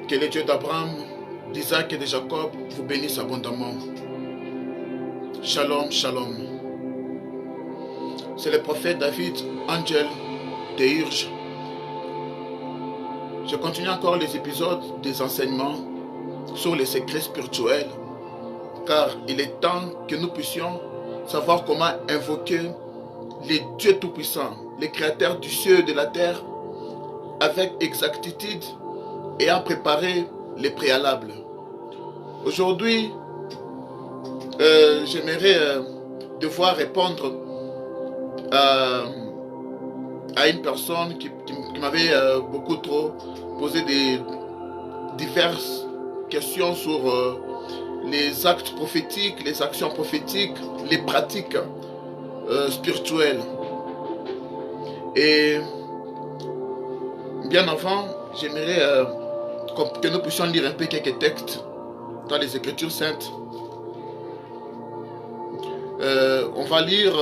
Que le Dieu d'Abraham, d'Isaac et de Jacob vous bénisse abondamment. Shalom, shalom. C'est le prophète David, Angel de Urge. Je continue encore les épisodes des enseignements sur les secrets spirituels, car il est temps que nous puissions savoir comment invoquer les dieux tout-puissants, les créateurs du ciel et de la terre, avec exactitude et en préparer les préalables. Aujourd'hui, j'aimerais devoir répondre à une personne qui m'avait beaucoup trop posé diverses questions sur les actes prophétiques, les actions prophétiques, les pratiques spirituelles. Et bien avant, j'aimerais que nous puissions lire un peu quelques textes dans les Écritures saintes. On va lire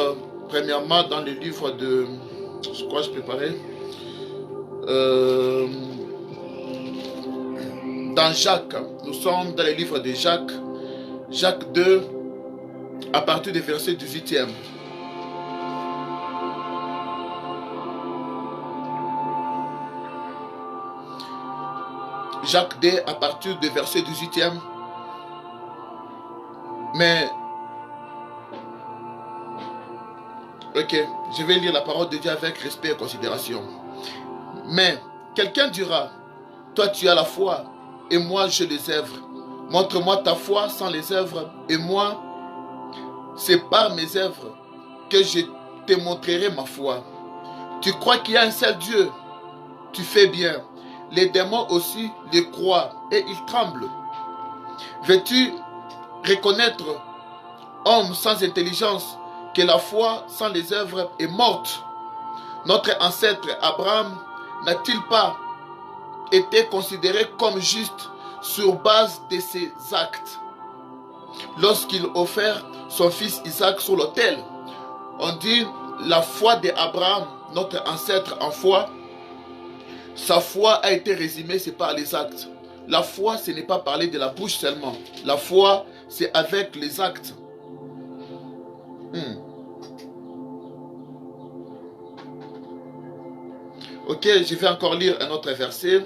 premièrement dans le livre de... Je crois que je préparais. Dans Jacques, nous sommes dans le livre de Jacques. Jacques 2, à partir du verset 18e. Jacques 2, à partir du verset 18e. Mais... Ok, je vais lire la parole de Dieu avec respect et considération. Mais quelqu'un dira, toi tu as la foi, et moi j'ai les œuvres. Montre-moi ta foi sans les œuvres, et moi, c'est par mes œuvres que je te montrerai ma foi. Tu crois qu'il y a un seul Dieu, tu fais bien. Les démons aussi les croient, et ils tremblent. Veux-tu reconnaître, homme sans intelligence, que la foi sans les œuvres est morte? Notre ancêtre Abraham n'a-t-il pas été considéré comme juste sur base de ses actes lorsqu'il offert son fils Isaac sur l'autel? On dit la foi d'Abraham, notre ancêtre en foi, sa foi a été résumée, c'est par les actes. La foi, ce n'est pas parler de la bouche seulement. La foi, c'est avec les actes. Ok, je vais encore lire un autre verset.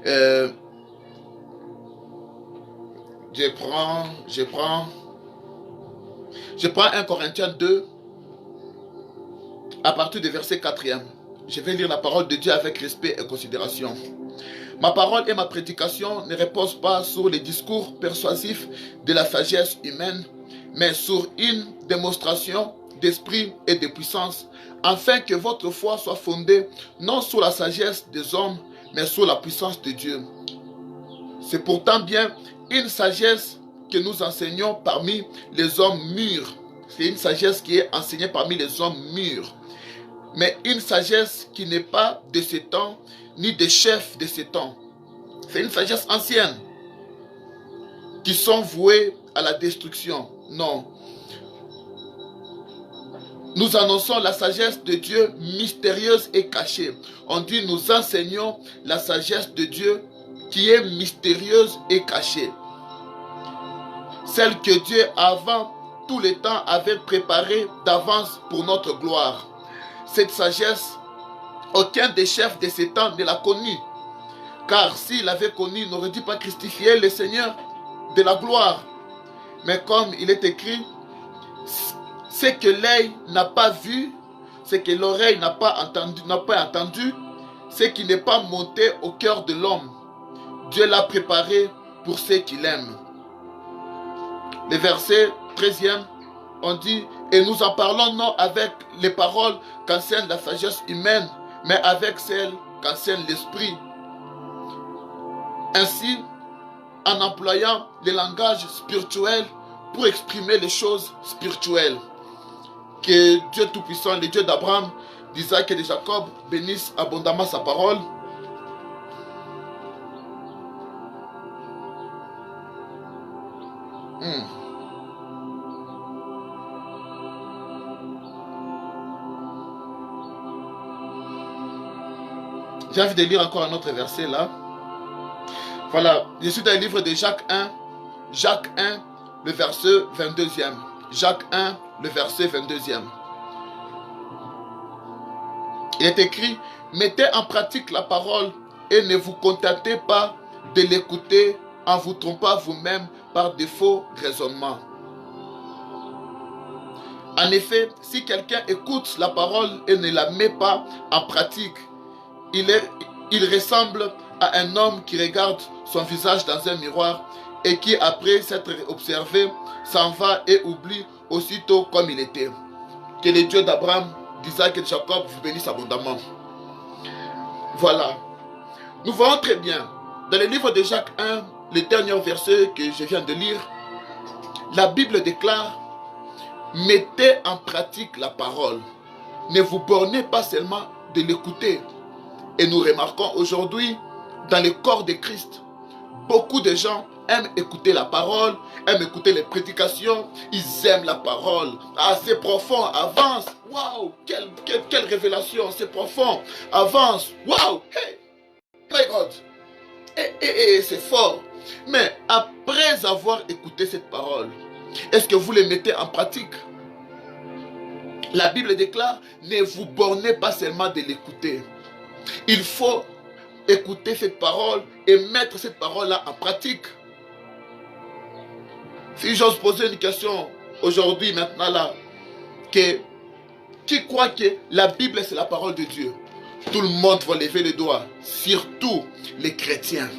Je prends 1 Corinthiens 2 à partir du verset 4e. Je vais lire la parole de Dieu avec respect et considération. Ma parole et ma prédication ne reposent pas sur les discours persuasifs de la sagesse humaine, mais sur une démonstration d'esprit et de puissance, afin que votre foi soit fondée non sur la sagesse des hommes, mais sur la puissance de Dieu. C'est pourtant bien une sagesse que nous enseignons parmi les hommes mûrs. C'est une sagesse qui est enseignée parmi les hommes mûrs. Mais une sagesse qui n'est pas de ce temps, ni des chefs de ce temps. C'est une sagesse ancienne, qui sont voués à la destruction. Non. Nous annonçons la sagesse de Dieu mystérieuse et cachée. On dit nous enseignons la sagesse de Dieu qui est mystérieuse et cachée. Celle que Dieu avant tout le temps avait préparée d'avance pour notre gloire. Cette sagesse, aucun des chefs de ces temps ne l'a connue. Car s'il avait connu, il n'aurait dû pas crucifier le Seigneur de la gloire. Mais comme il est écrit, ce que l'œil n'a pas vu, ce que l'oreille n'a pas entendu, ce qui n'est pas monté au cœur de l'homme, Dieu l'a préparé pour ceux qui l'aiment. Le verset 13e, on dit, et nous en parlons non avec les paroles qu'enseigne la sagesse humaine, mais avec celles qu'enseigne l'esprit. Ainsi, en employant le langage spirituel pour exprimer les choses spirituelles. Que Dieu Tout-Puissant, le Dieu d'Abraham, d'Isaac et de Jacob, bénisse abondamment sa parole. J'ai envie de lire encore un autre verset là. Voilà, je suis dans le livre de Jacques 1. Jacques 1, le verset 22e. Jacques 1, le verset 22e. Il est écrit, mettez en pratique la parole et ne vous contentez pas de l'écouter en vous trompant vous-même par de faux raisonnements. En effet, si quelqu'un écoute la parole et ne la met pas en pratique, il ressemble à un homme qui regarde son visage dans un miroir et qui, après s'être observé, s'en va et oublie aussitôt comme il était. Que le Dieu d'Abraham, d'Isaac et de Jacob vous bénisse abondamment. Voilà. Nous voyons très bien, dans le livre de Jacques 1, le dernier verset que je viens de lire, la Bible déclare, mettez en pratique la parole. Ne vous bornez pas seulement de l'écouter. Et nous remarquons aujourd'hui, dans le corps de Christ, beaucoup de gens aiment écouter la parole, aiment écouter les prédications, ils aiment la parole. Ah, c'est profond, avance. Waouh, quelle révélation, c'est profond, avance. Waouh, hey, my God. C'est fort. Mais après avoir écouté cette parole, est-ce que vous les mettez en pratique? La Bible déclare, ne vous bornez pas seulement de l'écouter. Il faut écouter cette parole et mettre cette parole-là en pratique. Si j'ose poser une question aujourd'hui, maintenant là, qui croit que la Bible c'est la parole de Dieu? Tout le monde va lever les doigts, surtout les chrétiens.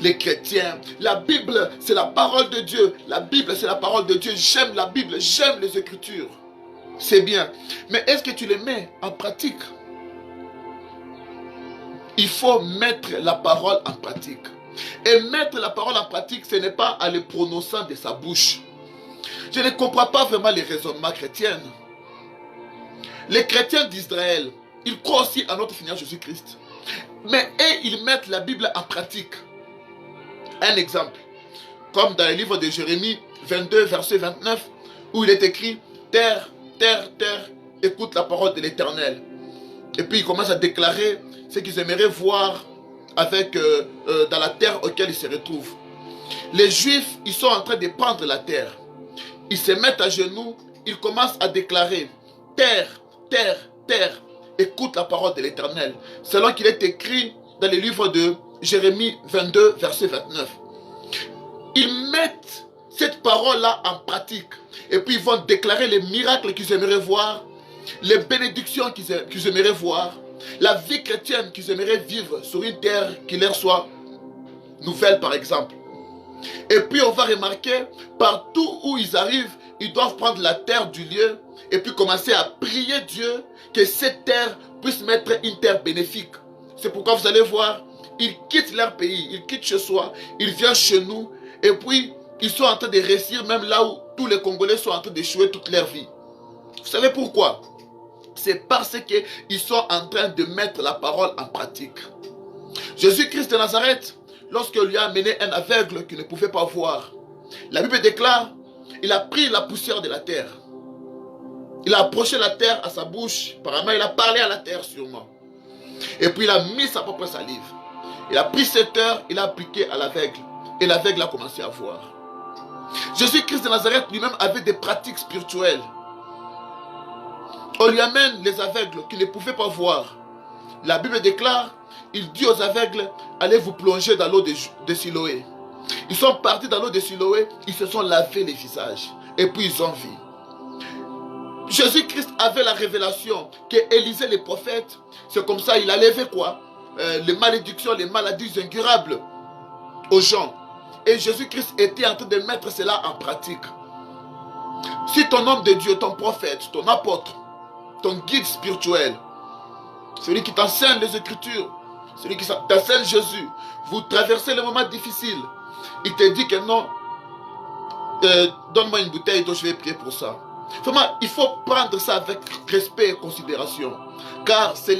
Les chrétiens, la Bible c'est la parole de Dieu. La Bible c'est la parole de Dieu. J'aime la Bible, j'aime les Écritures. C'est bien. Mais est-ce que tu les mets en pratique? Il faut mettre la parole en pratique. Et mettre la parole en pratique, ce n'est pas en le prononçant de sa bouche. Je ne comprends pas vraiment les raisonnements chrétiens. Les chrétiens d'Israël, ils croient aussi à notre Seigneur Jésus-Christ. Mais ils mettent la Bible en pratique. Un exemple, comme dans le livre de Jérémie 22, verset 29, où il est écrit, terre, terre, terre, écoute la parole de l'Éternel. Et puis il commence à déclarer ce qu'ils aimeraient voir dans la terre auquel ils se retrouvent. Les Juifs, ils sont en train de prendre la terre. Ils se mettent à genoux, ils commencent à déclarer, terre, terre, terre, écoute la parole de l'Éternel. Selon qu'il est écrit dans le livre de Jérémie 22, verset 29. Ils mettent cette parole-là en pratique. Et puis ils vont déclarer les miracles qu'ils aimeraient voir, les bénédictions qu'ils aimeraient voir, la vie chrétienne qu'ils aimeraient vivre sur une terre qui leur soit nouvelle par exemple. Et puis on va remarquer, partout où ils arrivent, ils doivent prendre la terre du lieu et puis commencer à prier Dieu que cette terre puisse mettre une terre bénéfique. C'est pourquoi vous allez voir, ils quittent leur pays, ils quittent chez soi, ils viennent chez nous et puis ils sont en train de réussir même là où tous les Congolais sont en train d'échouer toute leur vie. Vous savez pourquoi? C'est parce qu'ils sont en train de mettre la parole en pratique. Jésus-Christ de Nazareth, lorsqu'il lui a amené un aveugle qui ne pouvait pas voir, la Bible déclare, il a pris la poussière de la terre. Il a approché la terre à sa bouche, apparemment il a parlé à la terre sûrement. Et puis il a mis sa propre salive. Il a pris cette heure, il a appliqué à l'aveugle. Et l'aveugle a commencé à voir. Jésus-Christ de Nazareth lui-même avait des pratiques spirituelles. On lui amène les aveugles qui ne pouvaient pas voir. La Bible déclare, il dit aux aveugles, allez vous plonger dans l'eau de Siloé. Ils sont partis dans l'eau de Siloé, ils se sont lavés les visages. Et puis ils ont vu. Jésus-Christ avait la révélation que Élisée les prophètes, c'est comme ça, il a levé quoi? Les malédictions, les maladies incurables aux gens. Et Jésus-Christ était en train de mettre cela en pratique. Si ton homme de Dieu, ton prophète, ton apôtre, ton guide spirituel, celui qui t'enseigne les Écritures, celui qui t'enseigne Jésus, vous traversez les moments difficiles, il te dit que non, donne-moi une bouteille dont je vais prier pour ça. Vraiment, il faut prendre ça avec respect et considération. Car ce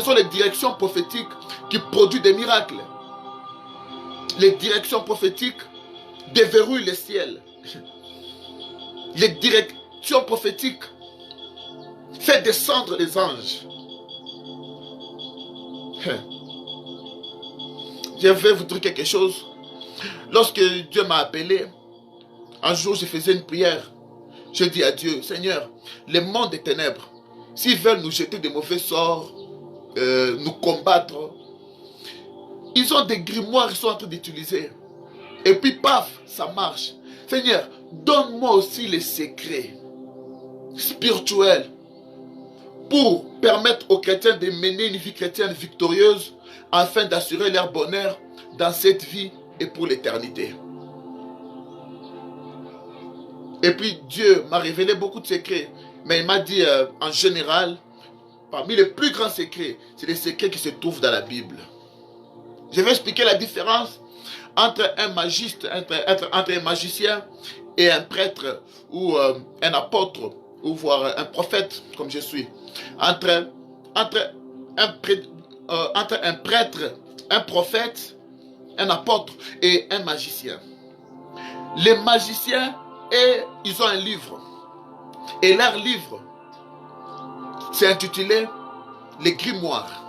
sont les directions prophétiques qui produisent des miracles. Les directions prophétiques déverrouillent les ciels. Les directions prophétiques font descendre les anges. Je vais vous dire quelque chose. Lorsque Dieu m'a appelé, un jour je faisais une prière. Je dis à Dieu, Seigneur, les mondes des ténèbres, s'ils veulent nous jeter de mauvais sorts, nous combattre, ils ont des grimoires qu'ils sont en train d'utiliser. Et puis paf, ça marche. Seigneur, donne-moi aussi les secrets spirituels pour permettre aux chrétiens de mener une vie chrétienne victorieuse afin d'assurer leur bonheur dans cette vie et pour l'éternité. Et puis Dieu m'a révélé beaucoup de secrets, mais il m'a dit en général, parmi les plus grands secrets, c'est les secrets qui se trouvent dans la Bible. Je vais expliquer la différence entre un magiste, entre un magicien et un prêtre ou un apôtre ou voire un prophète comme je suis. Entre un prêtre, un prophète, un apôtre et un magicien. Les magiciens, ils ont un livre. Et leur livre, c'est intitulé les grimoires.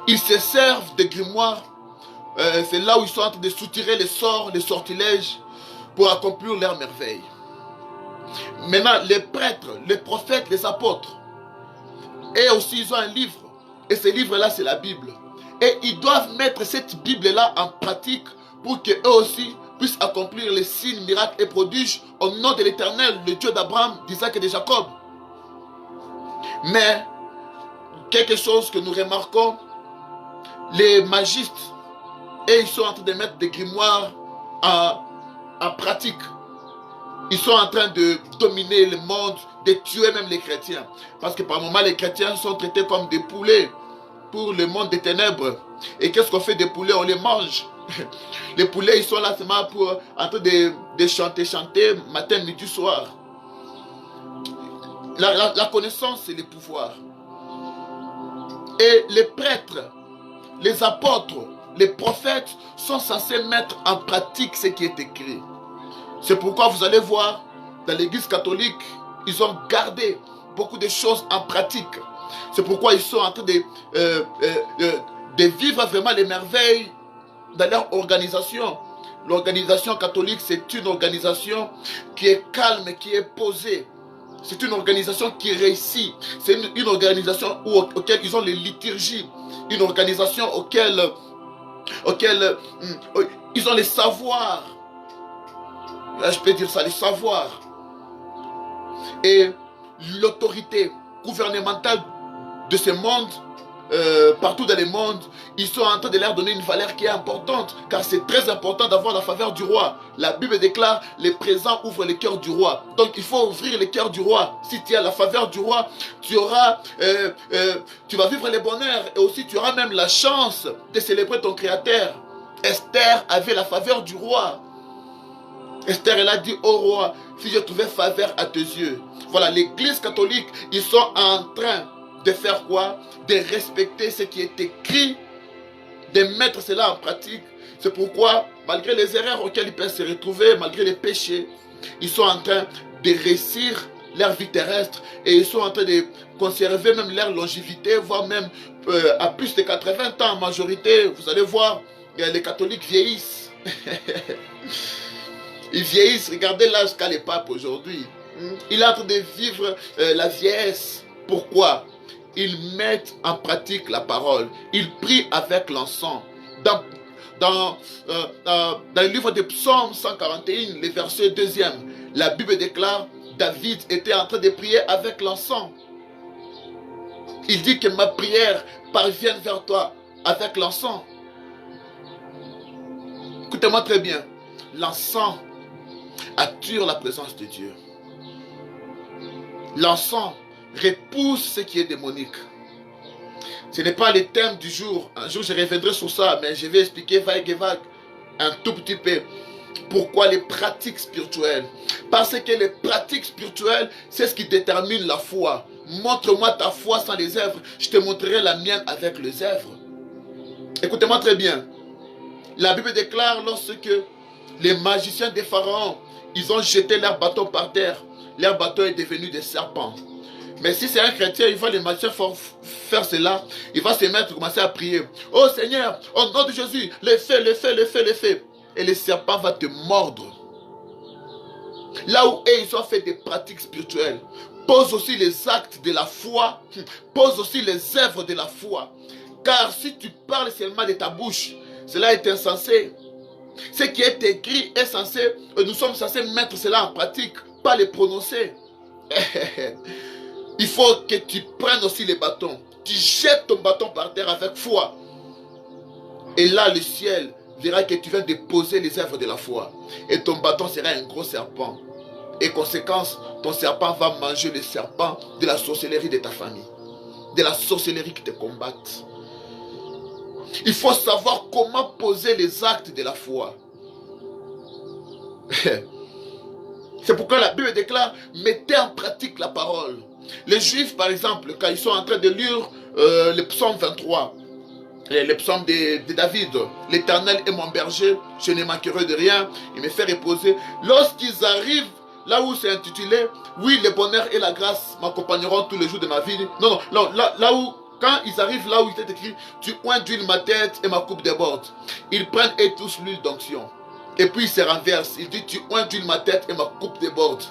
Ils se servent de grimoires. C'est là où ils sont en train de soutirer les sorts, les sortilèges pour accomplir leurs merveilles. Maintenant, les prêtres, les prophètes, les apôtres, et aussi ils ont un livre. Et ce livre-là, c'est la Bible. Et ils doivent mettre cette Bible-là en pratique pour qu'eux aussi puissent accomplir les signes, miracles et prodiges au nom de l'Éternel, le Dieu d'Abraham, d'Isaac et de Jacob. Mais, quelque chose que nous remarquons, les magistes, et ils sont en train de mettre des grimoires en pratique. Ils sont en train de dominer le monde, de tuer même les chrétiens. Parce que par moments, les chrétiens sont traités comme des poulets pour le monde des ténèbres. Et qu'est-ce qu'on fait des poulets? On les mange. Les poulets, ils sont là seulement pour en train de chanter matin, midi, soir. La connaissance, c'est le pouvoir. Et les prêtres, les apôtres, les prophètes sont censés mettre en pratique ce qui est écrit. C'est pourquoi vous allez voir, dans l'église catholique, ils ont gardé beaucoup de choses en pratique. C'est pourquoi ils sont en train de vivre vraiment les merveilles dans leur organisation. L'organisation catholique, c'est une organisation qui est calme, qui est posée. C'est une organisation qui réussit. C'est une organisation auquel ils ont les liturgies. Une organisation auquel ils ont les savoirs. Là, je peux dire ça, les savoirs. Et l'autorité gouvernementale de ce monde, partout dans le monde, ils sont en train de leur donner une valeur qui est importante, car c'est très important d'avoir la faveur du roi. La Bible déclare, les présents ouvrent le cœur du roi. Donc il faut ouvrir le cœur du roi. Si tu as la faveur du roi, tu vas vivre le bonheur, et aussi tu auras même la chance de célébrer ton créateur. Esther avait la faveur du roi. Esther, elle a dit au roi, si je trouvais faveur à tes yeux. Voilà, l'église catholique, ils sont en train de faire quoi? De respecter ce qui est écrit, de mettre cela en pratique. C'est pourquoi, malgré les erreurs auxquelles ils peuvent se retrouver, malgré les péchés, ils sont en train de réussir leur vie terrestre et ils sont en train de conserver même leur longévité, voire même à plus de 80 ans en majorité. Vous allez voir, les catholiques vieillissent. Ils vieillissent, regardez l'âge qu'a les papes aujourd'hui. Il est en train de vivre la vieillesse. Pourquoi? Ils mettent en pratique la parole. Ils prient avec l'encens. Dans le livre de Psaume 141, le verset 2e, la Bible déclare, David était en train de prier avec l'encens. Il dit que ma prière parvienne vers toi avec l'encens. Écoutez-moi très bien. L'encens attire la présence de Dieu. L'encens repousse ce qui est démonique. Ce n'est pas le thème du jour. Un jour, je reviendrai sur ça, mais je vais expliquer vague et vague un tout petit peu. Pourquoi les pratiques spirituelles? Parce que les pratiques spirituelles, c'est ce qui détermine la foi. Montre-moi ta foi sans les œuvres, je te montrerai la mienne avec les œuvres. Écoutez-moi très bien. La Bible déclare lorsque les magiciens des pharaons, ils ont jeté leur bâton par terre, leur bâton est devenu des serpents. Mais si c'est un chrétien, il va les magiciens faire cela. Il va se mettre, commencer à prier. Oh Seigneur, au nom de Jésus, les faits, les faits, les faits, les faits. Et le serpent va te mordre. Là où ils ont fait des pratiques spirituelles, pose aussi les actes de la foi, pose aussi les œuvres de la foi. Car si tu parles seulement de ta bouche, cela est insensé. Ce qui est écrit est censé, nous sommes censés mettre cela en pratique, pas les prononcer. Il faut que tu prennes aussi les bâtons. Tu jettes ton bâton par terre avec foi. Et là, le ciel verra que tu viens de poser les œuvres de la foi. Et ton bâton sera un gros serpent. Et conséquence, ton serpent va manger le serpent de la sorcellerie de ta famille. De la sorcellerie qui te combatte. Il faut savoir comment poser les actes de la foi. C'est pourquoi la Bible déclare, mettez en pratique la parole. Les Juifs, par exemple, quand ils sont en train de lire le psaume 23, le psaume de David, l'Éternel est mon berger, je ne manquerai de rien, il me fait reposer. Lorsqu'ils arrivent là où c'est intitulé, oui, le bonheur et la grâce m'accompagneront tous les jours de ma vie. Non, là où, quand ils arrivent là où il est écrit, tu oins d'huile ma tête et ma coupe déborde. Ils prennent et tous l'huile d'onction. Et puis ils se renversent. Il dit, tu oins d'huile ma tête et ma coupe déborde.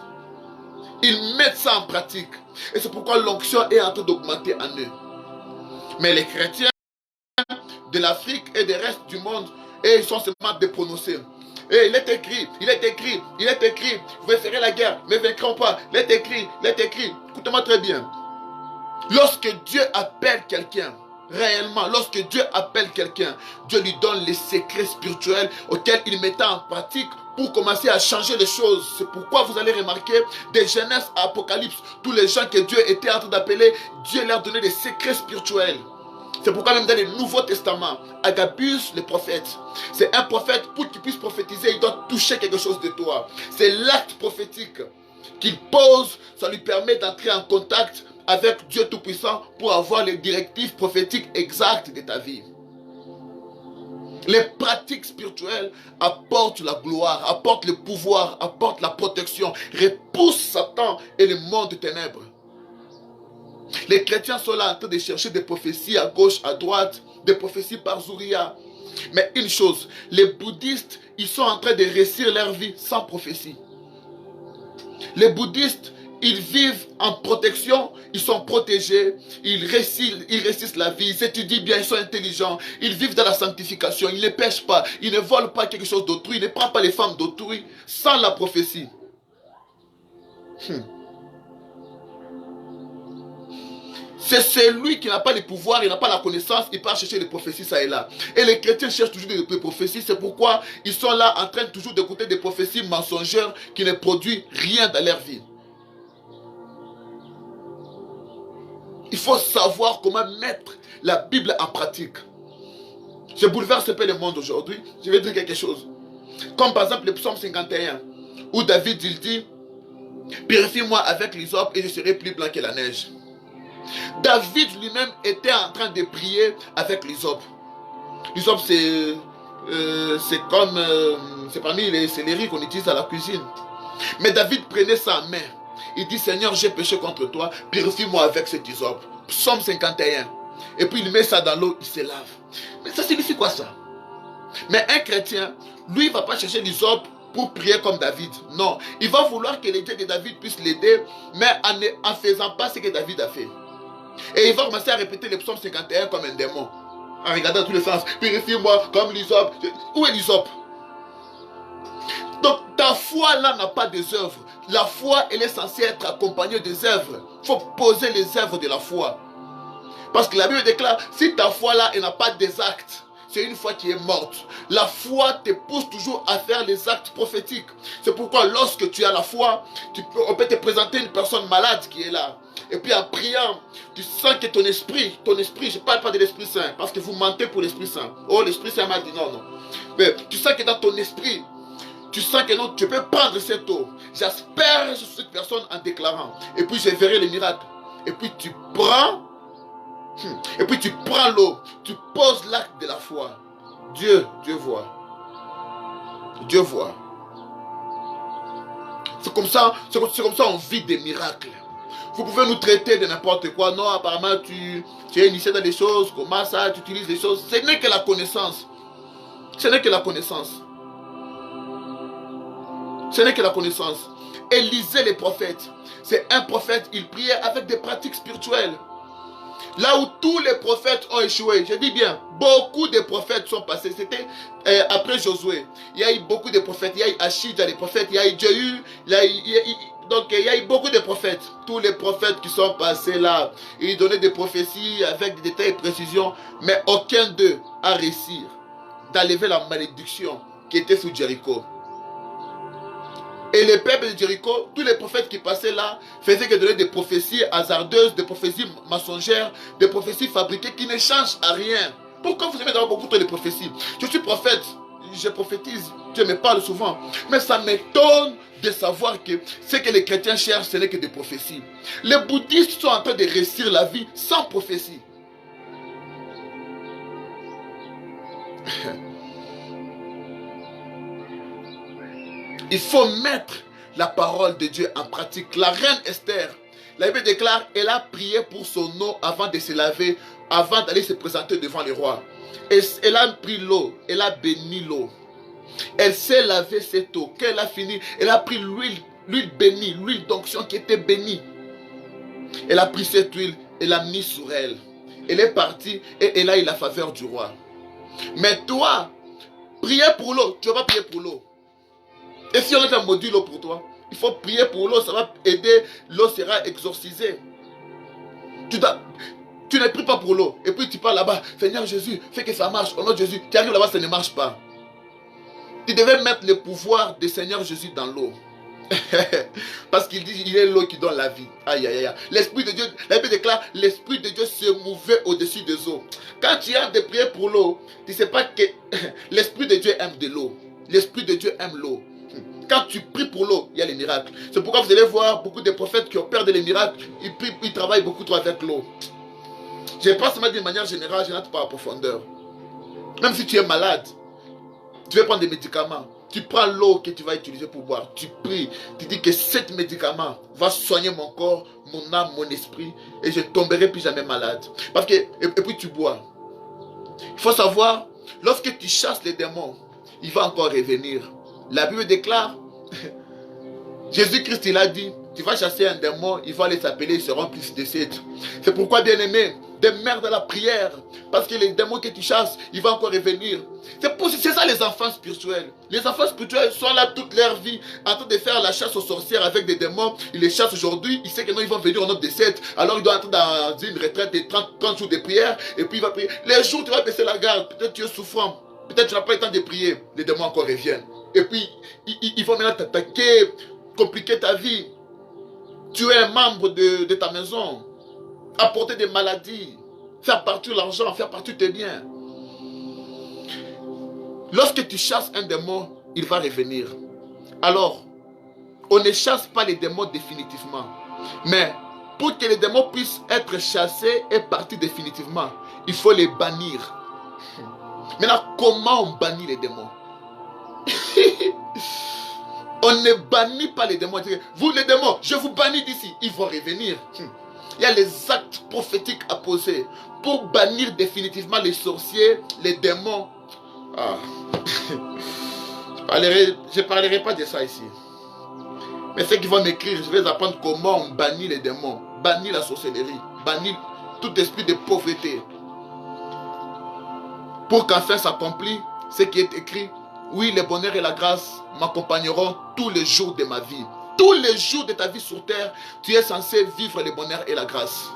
Ils mettent ça en pratique. Et c'est pourquoi l'onction est en train d'augmenter en eux. Mais les chrétiens de l'Afrique et des restes du monde, et ils sont seulement de prononcer. Et il est écrit, il est écrit, il est écrit, vous ferez la guerre, mais vaincront pas. Il est écrit, il est écrit. Écoutez-moi très bien. Lorsque Dieu appelle quelqu'un, réellement, lorsque Dieu appelle quelqu'un, Dieu lui donne les secrets spirituels auxquels il mettait en pratique pour commencer à changer les choses. C'est pourquoi vous allez remarquer des Genèse à Apocalypse, tous les gens que Dieu était en train d'appeler, Dieu leur donnait des secrets spirituels. C'est pourquoi même dans le Nouveau Testament, Agabus, le prophète, c'est un prophète, pour qu'il puisse prophétiser, il doit toucher quelque chose de toi. C'est l'acte prophétique qu'il pose, ça lui permet d'entrer en contact avec Dieu Tout-Puissant pour avoir les directives prophétiques exactes de ta vie. Les pratiques spirituelles apportent la gloire, apportent le pouvoir, apportent la protection, repoussent Satan et le monde de ténèbres. Les chrétiens sont là en train de chercher des prophéties à gauche, à droite, des prophéties par Zouria. Mais une chose, les bouddhistes, ils sont en train de réussir leur vie sans prophétie. Les bouddhistes, ils vivent en protection, ils sont protégés, ils réussissent la vie, ils étudient bien, ils sont intelligents, ils vivent dans la sanctification, ils ne pêchent pas, ils ne volent pas quelque chose d'autrui, ils ne prennent pas les femmes d'autrui sans la prophétie. C'est celui qui n'a pas le pouvoir, il n'a pas la connaissance, il part chercher les prophéties ça et là. Et les chrétiens cherchent toujours des prophéties, c'est pourquoi ils sont là en train toujours d'écouter des prophéties mensongères qui ne produisent rien dans leur vie. Il faut savoir comment mettre la Bible en pratique. Je bouleverse un peu le monde aujourd'hui, je vais dire quelque chose. Comme par exemple le psaume 51, où David il dit, purifie-moi avec l'hysope et je serai plus blanc que la neige. David lui-même était en train de prier avec l'hysope. L'hysope c'est comme, c'est parmi les céleri qu'on utilise à la cuisine. Mais David prenait sa main. Il dit, Seigneur, j'ai péché contre toi, purifie-moi avec cet hysope. Psaume 51. Et puis il met ça dans l'eau, il se lave. Mais ça signifie quoi ça? Mais un chrétien, lui, il ne va pas chercher l'hysope pour prier comme David. Non, il va vouloir que les dieux de David puissent l'aider, mais en ne faisant pas ce que David a fait. Et il va commencer à répéter le psaume 51 comme un démon. En regardant dans tous les sens. Purifie-moi comme l'hysope. Où est l'hysope? Donc ta foi là n'a pas des œuvres. La foi elle est censée être accompagnée des œuvres. Il faut poser les œuvres de la foi. Parce que la Bible déclare, si ta foi là elle n'a pas des actes, c'est une foi qui est morte. La foi te pousse toujours à faire les actes prophétiques. C'est pourquoi lorsque tu as la foi, on peut te présenter une personne malade qui est là. Et puis en priant, tu sens que ton esprit, je ne parle pas de l'Esprit Saint, parce que vous mentez pour l'Esprit Saint. Oh, l'Esprit Saint m'a dit non, non. Mais tu sens que dans ton esprit, tu sens que non, tu peux prendre cette eau. J'espère sur cette personne en déclarant. Et puis je verrai les miracles. Et puis tu prends, l'eau, tu poses l'acte de la foi. Dieu voit. Dieu voit. C'est comme ça on vit des miracles. Vous pouvez nous traiter de n'importe quoi. Non, apparemment, tu es initié dans des choses. Comment ça, tu utilises des choses. Ce n'est que la connaissance. Ce n'est que la connaissance. Ce n'est que la connaissance. Et lisez les prophètes. C'est un prophète, il priait avec des pratiques spirituelles. Là où tous les prophètes ont échoué, je dis bien, beaucoup de prophètes sont passés. C'était après Josué. Il y a eu beaucoup de prophètes. Il y a eu Achid, les prophètes. Il y a eu Jéhu. Donc il y a eu beaucoup de prophètes. Tous les prophètes qui sont passés là, ils donnaient des prophéties avec des détails et précisions. Mais aucun d'eux a réussi d'enlever la malédiction qui était sous Jéricho. Et le peuple de Jéricho, tous les prophètes qui passaient là, faisaient que donner des prophéties hasardeuses, des prophéties mensongères, des prophéties fabriquées qui ne changent à rien. Pourquoi vous aimez d'abord beaucoup trop les prophéties? Je suis prophète, je prophétise, Dieu me parle souvent. Mais ça m'étonne de savoir que ce que les chrétiens cherchent, ce n'est que des prophéties. Les bouddhistes sont en train de réussir la vie sans prophétie. Il faut mettre la parole de Dieu en pratique. La reine Esther, la Bible déclare, elle a prié pour son eau avant de se laver, avant d'aller se présenter devant le roi. Et elle a pris l'eau, elle a béni l'eau. Elle s'est lavée cette eau. Quand elle a fini, elle a pris l'huile bénie, l'huile d'onction qui était bénie. Elle a pris cette huile, elle l'a mise sur elle. Elle est partie et elle a eu la faveur du roi. Mais toi, prier pour l'eau, tu ne vas pas prier pour l'eau. Et si on a maudit l'eau pour toi, il faut prier pour l'eau, ça va aider, l'eau sera exorcisée. Tu ne pries pas pour l'eau, et puis tu parles là-bas, Seigneur Jésus, fais que ça marche, au nom de Jésus. Tu arrives là-bas, ça ne marche pas. Tu devais mettre le pouvoir du Seigneur Jésus dans l'eau. Parce qu'il dit, il est l'eau qui donne la vie. Aïe, aïe, aïe. L'Esprit de Dieu, la Bible déclare, l'Esprit de Dieu se mouvait au-dessus des eaux. Quand tu as de prier pour l'eau, tu ne sais pas que l'Esprit de Dieu aime de l'eau. L'Esprit de Dieu aime l'eau. Quand tu pries pour l'eau, il y a les miracles. C'est pourquoi vous allez voir beaucoup de prophètes qui opèrent des miracles. Ils travaillent beaucoup trop avec l'eau. Je ne pense pas d'une manière générale, je n'entre pas en profondeur. Même si tu es malade, tu veux prendre des médicaments. Tu prends l'eau que tu vas utiliser pour boire. Tu pries. Tu dis que cet médicament va soigner mon corps, mon âme, mon esprit. Et je ne tomberai plus jamais malade. Parce que, et puis tu bois. Il faut savoir, lorsque tu chasses les démons, il va encore revenir. La Bible déclare, Jésus-Christ il a dit, tu vas chasser un démon, il va aller s'appeler, ils seront plus de 7. C'est pourquoi, bien aimé, demeure dans la prière. Parce que les démons que tu chasses, il va encore revenir. C'est ça les enfants spirituels. Les enfants spirituels sont là toute leur vie, en train de faire la chasse aux sorcières avec des démons. Ils les chassent aujourd'hui, ils savent que non, ils vont venir au nombre de 7. Alors ils doivent entrer dans une retraite de 30 jours de prière, et puis il va prier. Les jours où tu vas baisser la garde, peut-être tu es souffrant, peut-être tu n'as pas le temps de prier, les démons encore reviennent. Et puis, ils vont maintenant t'attaquer, compliquer ta vie, tuer un membre de ta maison, apporter des maladies, faire partir l'argent, faire partir tes biens. Lorsque tu chasses un démon, il va revenir. Alors, on ne chasse pas les démons définitivement. Mais pour que les démons puissent être chassés et partir définitivement, il faut les bannir. Maintenant, comment on bannit les démons? On ne bannit pas les démons. Vous les démons, je vous bannis d'ici. Ils vont revenir. Il y a les actes prophétiques à poser pour bannir définitivement les sorciers, les démons. Ah. Je ne parlerai pas de ça ici. Mais ceux qui vont m'écrire, je vais apprendre comment on bannit les démons, bannir la sorcellerie, bannir tout esprit de pauvreté. Pour qu'enfin s'accomplisse ce qui est écrit. Oui, le bonheur et la grâce m'accompagneront tous les jours de ma vie. Tous les jours de ta vie sur terre, tu es censé vivre le bonheur et la grâce.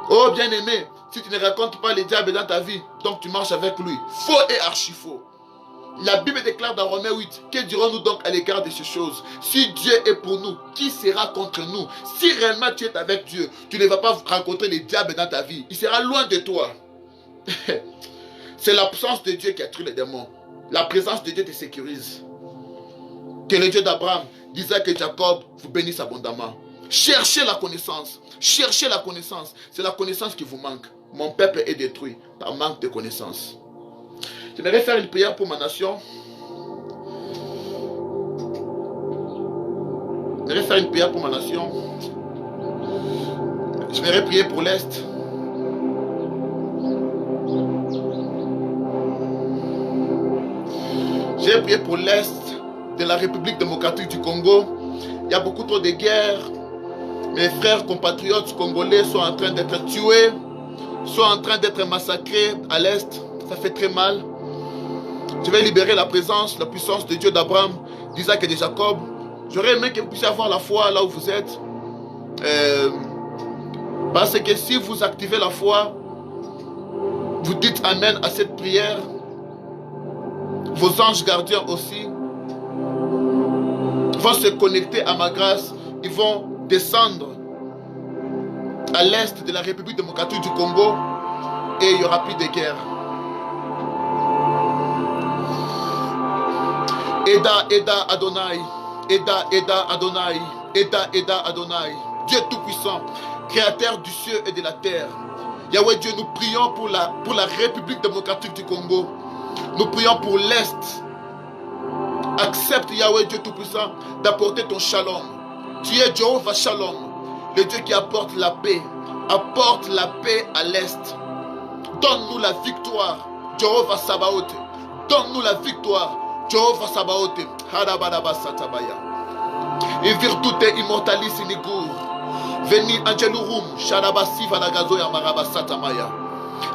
Oh bien-aimé, si tu ne racontes pas le diable dans ta vie, donc tu marches avec lui. Faux et archi-faux. La Bible déclare dans Romains 8, que dirons-nous donc à l'égard de ces choses? Si Dieu est pour nous, qui sera contre nous? Si réellement tu es avec Dieu, tu ne vas pas rencontrer le diable dans ta vie. Il sera loin de toi. C'est l'absence de Dieu qui a tué les démons. La présence de Dieu te sécurise. Que le Dieu d'Abraham, d'Isaac et Jacob vous bénisse abondamment. Cherchez la connaissance. Cherchez la connaissance. C'est la connaissance qui vous manque. Mon peuple est détruit par manque de connaissance. J'aimerais faire une prière pour ma nation. Je vais faire une prière pour ma nation. Je vais prier pour l'Est. J'ai prié pour l'Est de la République démocratique du Congo. Il y a beaucoup trop de guerres. Mes frères compatriotes congolais sont en train d'être tués, sont en train d'être massacrés à l'Est. Ça fait très mal. Je vais libérer la présence, la puissance de Dieu d'Abraham, d'Isaac et de Jacob. J'aurais aimé que vous puissiez avoir la foi là où vous êtes. Parce que si vous activez la foi, vous dites Amen à cette prière, vos anges gardiens aussi vont se connecter à ma grâce. Ils vont descendre à l'est de la République démocratique du Congo et il n'y aura plus de guerre. Eda Adonai, Eda Adonai, Eda Adonai, Dieu Tout-Puissant, Créateur du ciel et de la terre. Yahweh Dieu, nous prions pour la République démocratique du Congo. Nous prions pour l'Est. Accepte Yahweh Dieu Tout-Puissant d'apporter ton shalom. Tu es Jehovah Shalom, le Dieu qui apporte la paix. Apporte la paix à l'Est. Donne-nous la victoire, Jehovah Sabaoth. Donne-nous la victoire, Jehovah Sabaoth. Harabadaba Satabaya. In virtute immortalis inigur. Veni angelurum. Sharabasi Valagazoya Maraba Satamaya.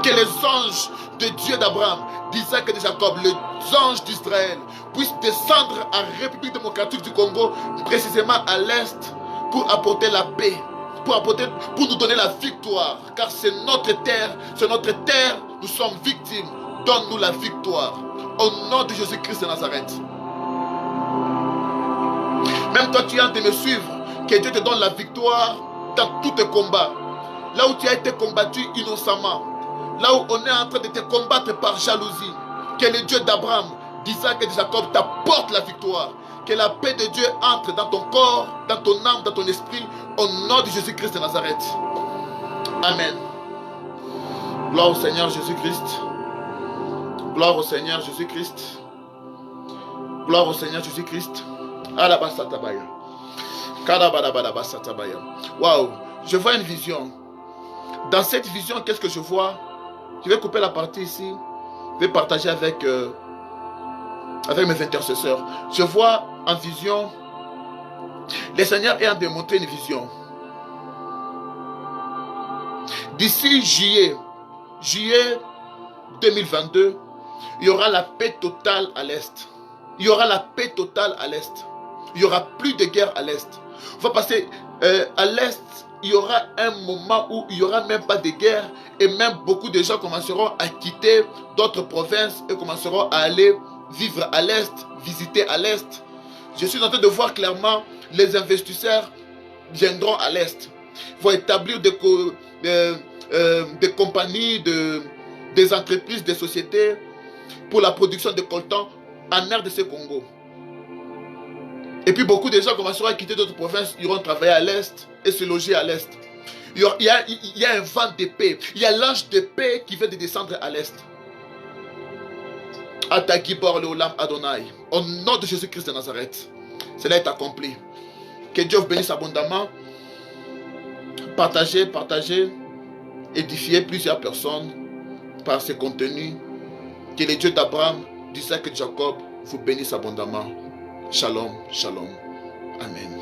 Que les anges de Dieu d'Abraham, d'Isaac et de Jacob, les anges d'Israël, puissent descendre en République démocratique du Congo, précisément à l'Est, pour apporter la paix, pour nous donner la victoire. Car c'est notre terre, nous sommes victimes. Donne-nous la victoire. Au nom de Jésus-Christ de Nazareth. Même toi, tu es en train de me suivre. Que Dieu te donne la victoire dans tous tes combats. Là où tu as été combattu innocemment. Là où on est en train de te combattre par jalousie. Que le Dieu d'Abraham, d'Isaac et de Jacob t'apporte la victoire. Que la paix de Dieu entre dans ton corps, dans ton âme, dans ton esprit. Au nom de Jésus-Christ de Nazareth. Amen. Gloire au Seigneur Jésus-Christ. Gloire au Seigneur Jésus-Christ. Gloire au Seigneur Jésus-Christ. Alabasatabaya. Kadabadabasatabaya. Waouh, je vois une vision. Dans cette vision, qu'est-ce que je vois? Je vais couper la partie ici. Je vais partager avec mes intercesseurs. Je vois en vision, le Seigneur est en train de montrer une vision. D'ici juillet 2022, il y aura la paix totale à l'Est. Il y aura la paix totale à l'Est. Il n'y aura plus de guerre à l'Est. On va passer à l'Est. Il y aura un moment où il n'y aura même pas de guerre. Et même beaucoup de gens commenceront à quitter d'autres provinces et commenceront à aller vivre à l'Est, visiter à l'Est. Je suis en train de voir clairement les investisseurs viendront à l'Est. Ils vont établir des compagnies, des entreprises, des sociétés pour la production de coltan en RDC Congo. Et puis beaucoup de gens commenceront à quitter d'autres provinces, ils iront travailler à l'Est et se loger à l'Est. Il y a un vent de paix. Il y a l'ange de paix qui vient de descendre à l'Est. Atagibor le Olam Adonai. Au nom de Jésus-Christ de Nazareth. Cela est accompli. Que Dieu vous bénisse abondamment. Partagez. Édifiez plusieurs personnes par ces contenus. Que le Dieu d'Abraham, d'Isaac et de Jacob vous bénisse abondamment. Shalom, shalom. Amen.